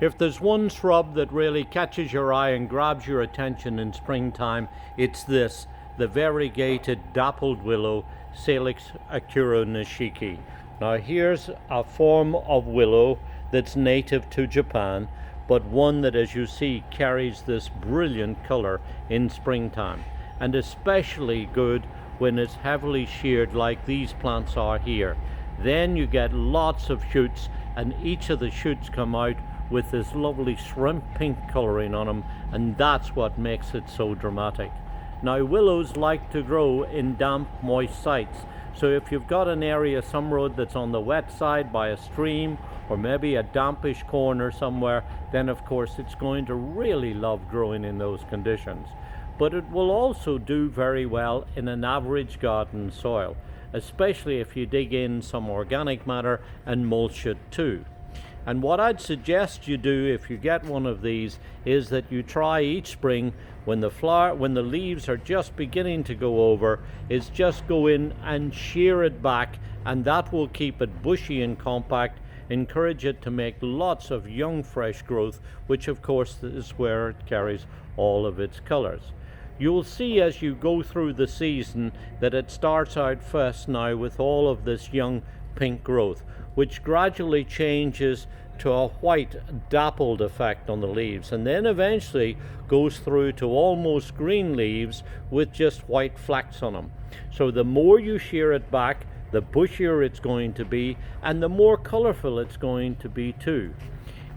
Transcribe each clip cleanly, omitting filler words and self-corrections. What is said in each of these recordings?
If there's one shrub that really catches your eye and grabs your attention in springtime, it's this, the variegated dappled willow, Salix Hakuro Nishiki. Now here's a form of willow that's native to Japan, but one that, as you see, carries this brilliant color in springtime, and especially good when it's heavily sheared like these plants are here. Then you get lots of shoots, and each of the shoots come out with this lovely shrimp pink coloring on them, and that's what makes it so dramatic. Now willows like to grow in damp, moist sites, so if you've got an area, some road that's on the wet side by a stream, or maybe a dampish corner somewhere, then of course it's going to really love growing in those conditions. But it will also do very well in an average garden soil, especially if you dig in some organic matter and mulch it too. And what I'd suggest you do if you get one of these is that you try each spring, when the leaves are just beginning to go over, is just go in and shear it back, and that will keep it bushy and compact, encourage it to make lots of young fresh growth, which of course is where it carries all of its colors. You'll see as you go through the season that it starts out first now with all of this young pink growth, which gradually changes to a white dappled effect on the leaves, and then eventually goes through to almost green leaves with just white flecks on them. So the more you shear it back, the bushier it's going to be, and the more colorful it's going to be too.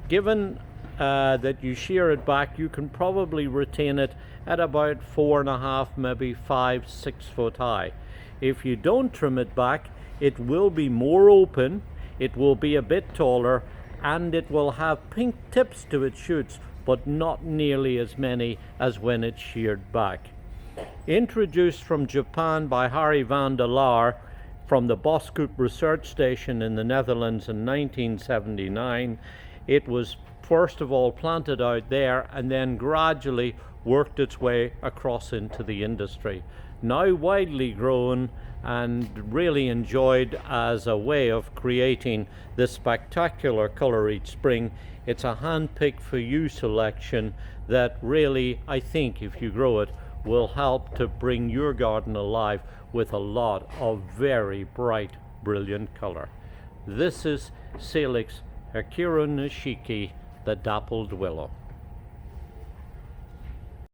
Given that you shear it back, you can probably retain it at about 4.5, maybe 5, 6 foot high. If you don't trim it back, it will be more open, it will be a bit taller, and it will have pink tips to its shoots, but not nearly as many as when it's sheared back. Introduced from Japan by Harry van der Laar from the Boskoop research station in the Netherlands in 1979, it was first of all planted out there and then gradually worked its way across into the industry. Now widely grown and really enjoyed as a way of creating this spectacular color each spring. It's a hand-picked for you selection that really, I think, if you grow it, will help to bring your garden alive with a lot of very bright, brilliant color. This is Salix Hakuro Nishiki, the dappled willow.